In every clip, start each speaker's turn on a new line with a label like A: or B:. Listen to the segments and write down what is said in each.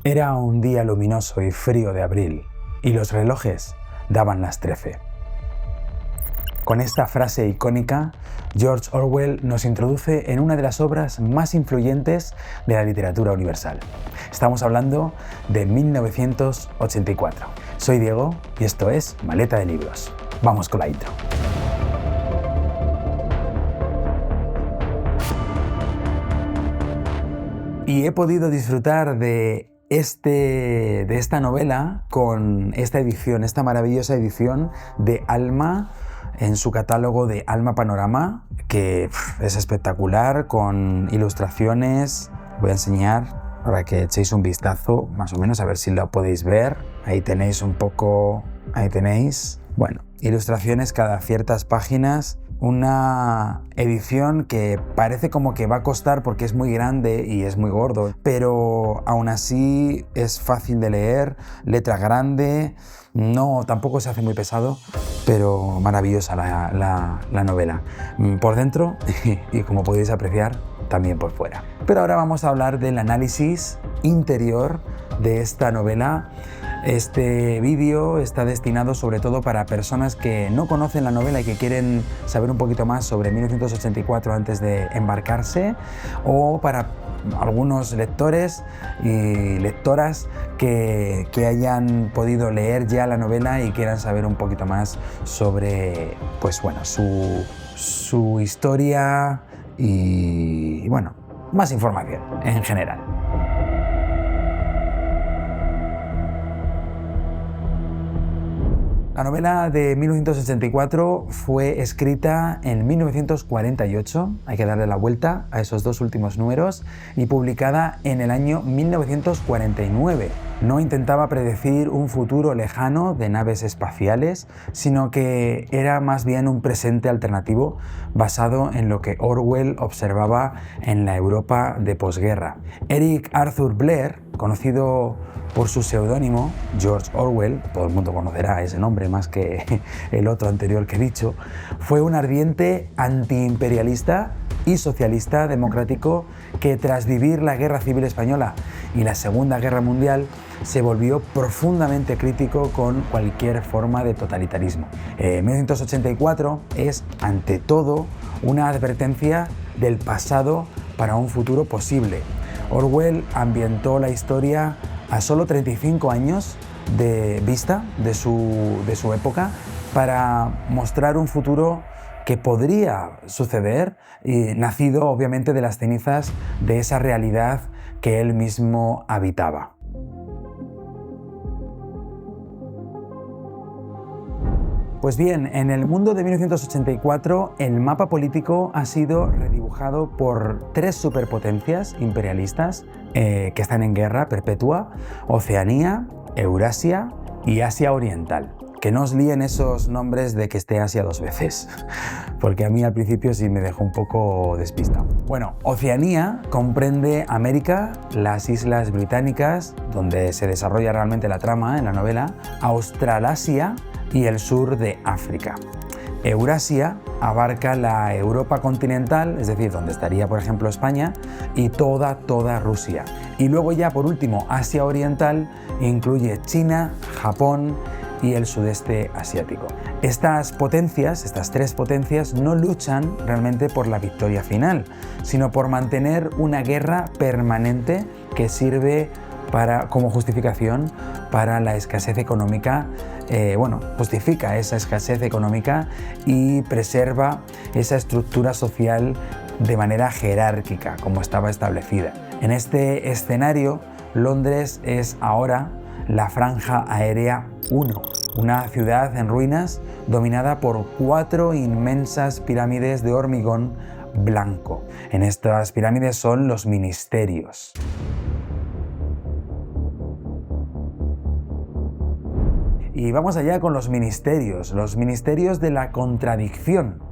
A: Era un día luminoso y frío de abril, y los relojes daban las 13. Con esta frase icónica, George Orwell nos introduce en una de las obras más influyentes de la literatura universal. Estamos hablando de 1984. Soy Diego y esto es Maleta de Libros. Vamos con la intro. Y he podido disfrutar de esta novela con esta edición, esta maravillosa edición de Alma en su catálogo de Alma Panorama, que es espectacular, con ilustraciones. Voy a enseñar para que echéis un vistazo, más o menos, a ver si lo podéis ver. Ahí tenéis un poco, ahí tenéis. Bueno, ilustraciones cada ciertas páginas. Una edición que parece como que va a costar porque es muy grande y es muy gordo, pero aún así es fácil de leer, letra grande, tampoco se hace muy pesado, pero maravillosa la novela. Por dentro y como podéis apreciar, también por fuera. Pero ahora vamos a hablar del análisis interior de esta novela. Este vídeo está destinado sobre todo para personas que no conocen la novela y que quieren saber un poquito más sobre 1984 antes de embarcarse, o para algunos lectores y lectoras que hayan podido leer ya la novela y quieran saber un poquito más sobre, pues bueno, su historia y bueno, más información en general. La novela de 1984 fue escrita en 1948, hay que darle la vuelta a esos dos últimos números, y publicada en el año 1949. No intentaba predecir un futuro lejano de naves espaciales, sino que era más bien un presente alternativo basado en lo que Orwell observaba en la Europa de posguerra. Eric Arthur Blair, conocido por su seudónimo, George Orwell, todo el mundo conocerá ese nombre más que el otro anterior que he dicho, fue un ardiente antiimperialista y socialista democrático que, tras vivir la Guerra Civil Española y la Segunda Guerra Mundial, se volvió profundamente crítico con cualquier forma de totalitarismo. 1984 es, ante todo, una advertencia del pasado para un futuro posible. Orwell ambientó la historia a solo 35 años de vista de su época para mostrar un futuro que podría suceder, y nacido obviamente de las cenizas de esa realidad que él mismo habitaba. Pues bien, en el mundo de 1984 el mapa político ha sido redibujado por tres superpotencias imperialistas que están en guerra perpetua: Oceanía, Eurasia y Asia Oriental. Que no os líen esos nombres de que esté Asia dos veces, porque a mí al principio sí me dejó un poco despistado. Bueno, Oceanía comprende América, las Islas Británicas, donde se desarrolla realmente la trama en la novela, Australasia y el sur de África. Eurasia abarca la Europa continental, es decir, donde estaría por ejemplo España, y toda Rusia. Y luego ya por último, Asia Oriental incluye China, Japón y el sudeste asiático. Estas tres potencias, no luchan realmente por la victoria final, sino por mantener una guerra permanente que sirve como justificación para la escasez económica. Justifica esa escasez económica y preserva esa estructura social de manera jerárquica, como estaba establecida. En este escenario, Londres es ahora la Franja Aérea 1, una ciudad en ruinas dominada por 4 inmensas pirámides de hormigón blanco. En estas pirámides son los ministerios. Y vamos allá con los ministerios de la contradicción.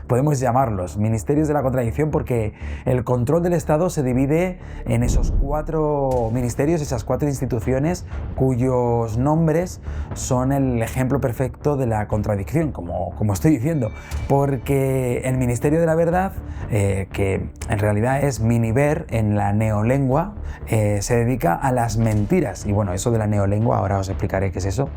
A: podemos llamarlos ministerios de la contradicción, porque el control del Estado se divide en esos 4 ministerios, esas 4 instituciones cuyos nombres son el ejemplo perfecto de la contradicción, como estoy diciendo, porque el Ministerio de la Verdad, que en realidad es Miniver en la neolengua, se dedica a las mentiras. Y bueno, eso de la neolengua, ahora os explicaré qué es eso.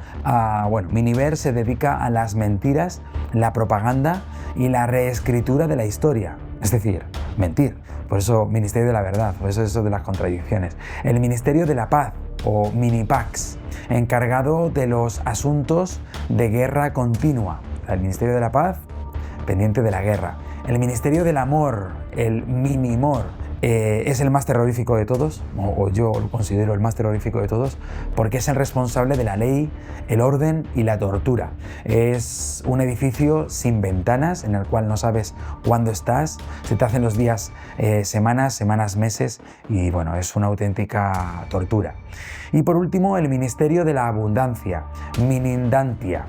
A: Bueno, Miniver se dedica a las mentiras, la propaganda y la reescritura de la historia. Es decir, mentir. Por eso Ministerio de la Verdad, por eso de las contradicciones. El Ministerio de la Paz, o Minipax, encargado de los asuntos de guerra continua. El Ministerio de la Paz, pendiente de la guerra. El Ministerio del Amor, el Minimor, es el más terrorífico de todos, o yo lo considero el más terrorífico de todos, porque es el responsable de la ley, el orden y la tortura. Es un edificio sin ventanas, en el cual no sabes cuándo estás, se te hacen los días semanas, meses, y bueno, es una auténtica tortura. Y por último, el Ministerio de la Abundancia, Minindantia,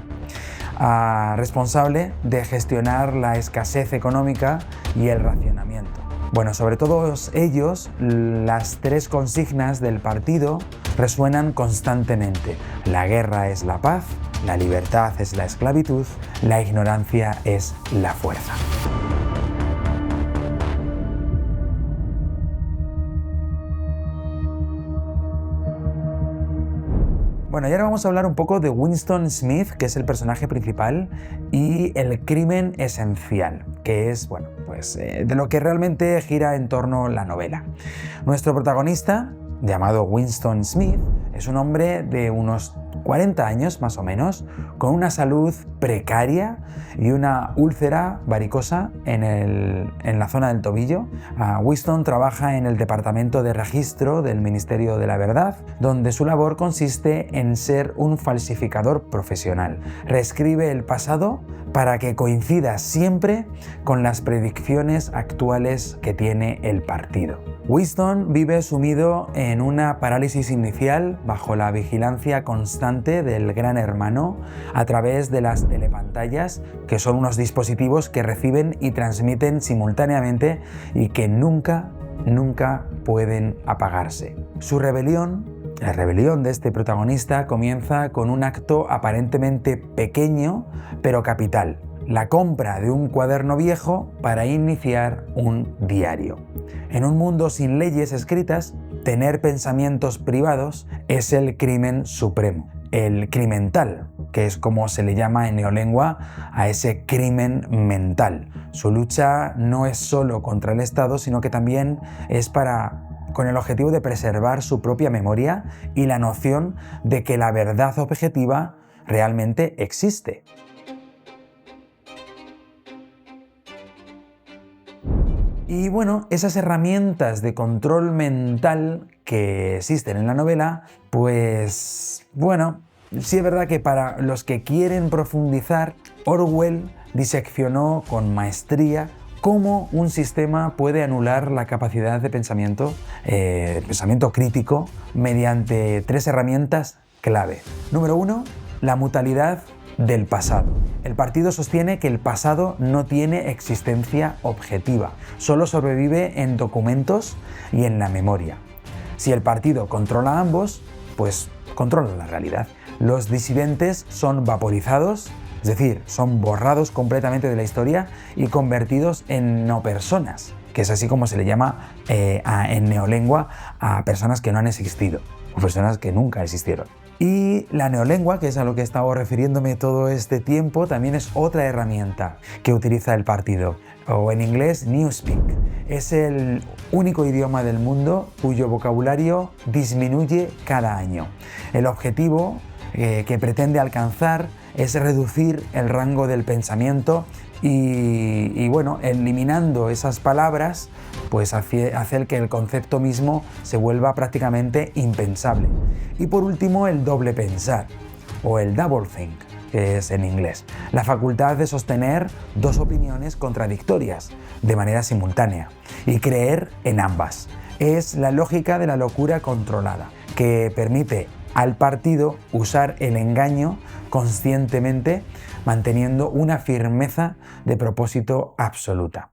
A: responsable de gestionar la escasez económica y el racionamiento. Bueno, sobre todos ellos, las 3 consignas del partido resuenan constantemente. La guerra es la paz, la libertad es la esclavitud, la ignorancia es la fuerza. Bueno, y ahora vamos a hablar un poco de Winston Smith, que es el personaje principal, y el crimen esencial, que es, bueno, pues de lo que realmente gira en torno a la novela. Nuestro protagonista, llamado Winston Smith, es un hombre de unos 40 años más o menos, con una salud precaria y una úlcera varicosa en la zona del tobillo. Winston trabaja en el departamento de registro del Ministerio de la Verdad, donde su labor consiste en ser un falsificador profesional. Reescribe el pasado para que coincida siempre con las predicciones actuales que tiene el partido. Winston vive sumido en una parálisis inicial bajo la vigilancia constante del Gran Hermano a través de las telepantallas, que son unos dispositivos que reciben y transmiten simultáneamente y que nunca pueden apagarse. Su rebelión, la rebelión de este protagonista, comienza con un acto aparentemente pequeño pero capital: la compra de un cuaderno viejo para iniciar un diario. En un mundo sin leyes escritas, tener pensamientos privados es el crimen supremo. El crimental, que es como se le llama en neolengua a ese crimen mental. Su lucha no es solo contra el Estado, sino que también es con el objetivo de preservar su propia memoria y la noción de que la verdad objetiva realmente existe. Y bueno, esas herramientas de control mental que existen en la novela, pues bueno, sí es verdad que para los que quieren profundizar, Orwell diseccionó con maestría cómo un sistema puede anular la capacidad de pensamiento crítico mediante 3 herramientas clave. Número 1, la mutualidad del pasado. El partido sostiene que el pasado no tiene existencia objetiva, solo sobrevive en documentos y en la memoria. Si el partido controla ambos, pues controla la realidad. Los disidentes son vaporizados, es decir, son borrados completamente de la historia y convertidos en no personas, que es así como se le llama en neolengua a personas que no han existido, o personas que nunca existieron. Y la neolengua, que es a lo que he estado refiriéndome todo este tiempo, también es otra herramienta que utiliza el partido, o en inglés Newspeak. Es el único idioma del mundo cuyo vocabulario disminuye cada año. El objetivo que pretende alcanzar es reducir el rango del pensamiento y bueno, eliminando esas palabras, pues hacer que el concepto mismo se vuelva prácticamente impensable. Y por último, el doble pensar, o el doublethink, que es en inglés, la facultad de sostener 2 opiniones contradictorias de manera simultánea y creer en ambas. Es la lógica de la locura controlada, que permite al partido usar el engaño conscientemente, manteniendo una firmeza de propósito absoluta.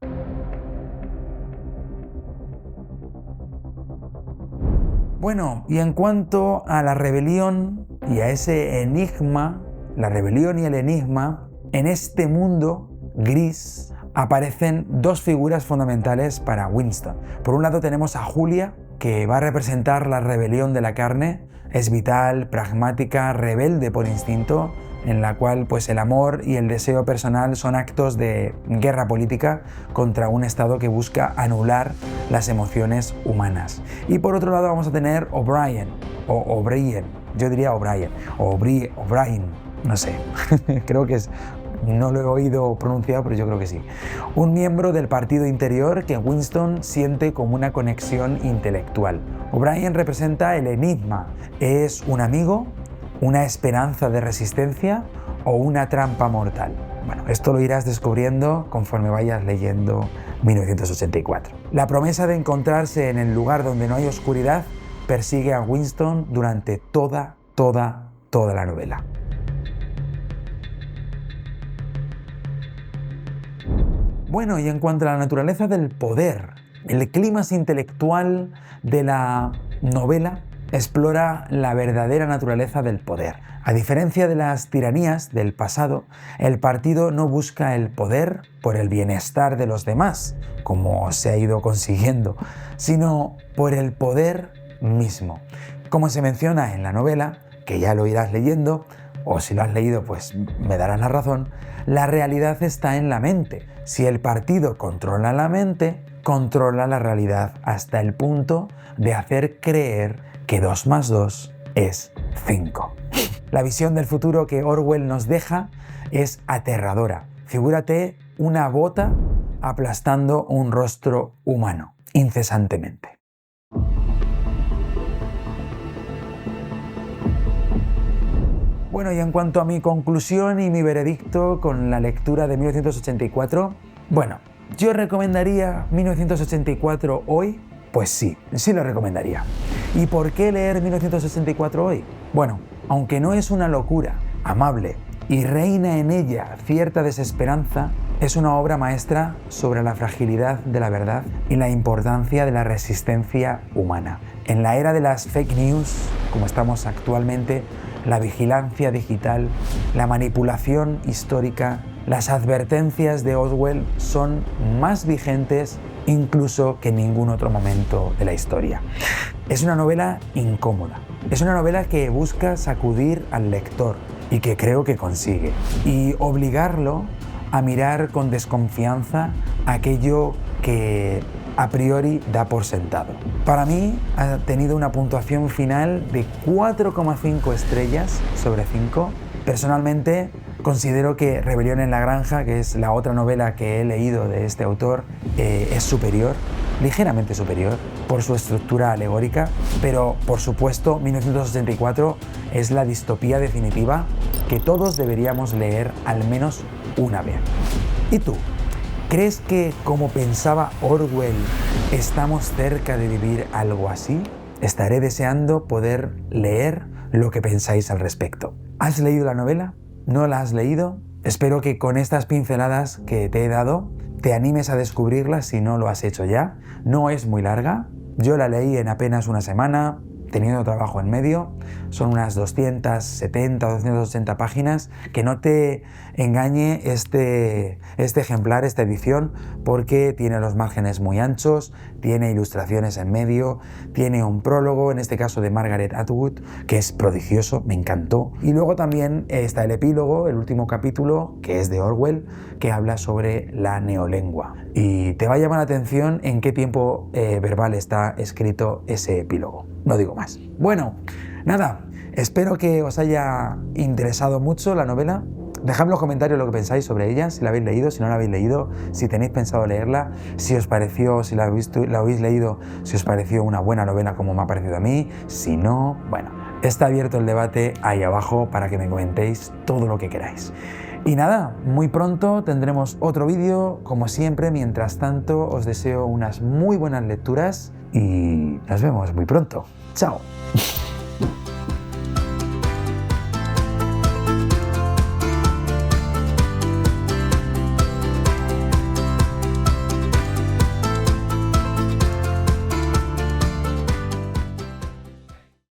A: Bueno, y en cuanto a la rebelión y a ese enigma, la rebelión y el enigma, en este mundo gris aparecen dos figuras fundamentales para Winston. Por un lado tenemos a Julia, que va a representar la rebelión de la carne. Es vital, pragmática, rebelde por instinto, en la cual pues el amor y el deseo personal son actos de guerra política contra un Estado que busca anular las emociones humanas. Y por otro lado vamos a tener O'Brien, o O'Brien, yo diría O'Brien, o O'Brien, no sé, creo que es, no lo he oído pronunciado, pero yo creo que sí. Un miembro del partido interior que Winston siente como una conexión intelectual. O'Brien representa el enigma, ¿es un amigo, una esperanza de resistencia o una trampa mortal? Bueno, esto lo irás descubriendo conforme vayas leyendo 1984. La promesa de encontrarse en el lugar donde no hay oscuridad persigue a Winston durante toda la novela. Bueno, y en cuanto a la naturaleza del poder, el clímax intelectual de la novela explora la verdadera naturaleza del poder. A diferencia de las tiranías del pasado, el partido no busca el poder por el bienestar de los demás, como se ha ido consiguiendo, sino por el poder mismo. Como se menciona en la novela, que ya lo irás leyendo, o si lo has leído pues me darás la razón, la realidad está en la mente. Si el partido controla la mente, controla la realidad hasta el punto de hacer creer que 2 más 2 es 5. La visión del futuro que Orwell nos deja es aterradora. Figúrate una bota aplastando un rostro humano incesantemente. Bueno, y en cuanto a mi conclusión y mi veredicto con la lectura de 1984, bueno, ¿yo recomendaría 1984 hoy? Pues sí lo recomendaría. ¿Y por qué leer 1984 hoy? Bueno, aunque no es una locura, amable y reina en ella cierta desesperanza, es una obra maestra sobre la fragilidad de la verdad y la importancia de la resistencia humana. En la era de las fake news, como estamos actualmente, la vigilancia digital, la manipulación histórica, las advertencias de Orwell son más vigentes incluso que en ningún otro momento de la historia. Es una novela incómoda, es una novela que busca sacudir al lector y que creo que consigue, y obligarlo a mirar con desconfianza aquello que a priori da por sentado. Para mí ha tenido una puntuación final de 4,5 estrellas sobre 5. Personalmente considero que Rebelión en la Granja, que es la otra novela que he leído de este autor, es superior, ligeramente superior, por su estructura alegórica, pero por supuesto 1984 es la distopía definitiva que todos deberíamos leer al menos una vez. ¿Y tú? ¿Crees que, como pensaba Orwell, estamos cerca de vivir algo así? Estaré deseando poder leer lo que pensáis al respecto. ¿Has leído la novela? ¿No la has leído? Espero que con estas pinceladas que te he dado te animes a descubrirla si no lo has hecho ya. No es muy larga. Yo la leí en apenas una semana, teniendo trabajo en medio. Son unas 270, 280 páginas. Que no te engañe este ejemplar, esta edición, porque tiene los márgenes muy anchos, tiene ilustraciones en medio, tiene un prólogo, en este caso de Margaret Atwood, que es prodigioso, me encantó. Y luego también está el epílogo, el último capítulo, que es de Orwell, que habla sobre la neolengua. Y te va a llamar la atención en qué tiempo verbal está escrito ese epílogo. No digo más. Bueno, nada, espero que os haya interesado mucho la novela. Dejadme en los comentarios lo que pensáis sobre ella, si la habéis leído, si no la habéis leído, si tenéis pensado leerla, si os pareció, si la habéis leído, si os pareció una buena novela como me ha parecido a mí, si no, bueno, está abierto el debate ahí abajo para que me comentéis todo lo que queráis. Y nada, muy pronto tendremos otro vídeo, como siempre. Mientras tanto, os deseo unas muy buenas lecturas y nos vemos muy pronto. ¡Chao!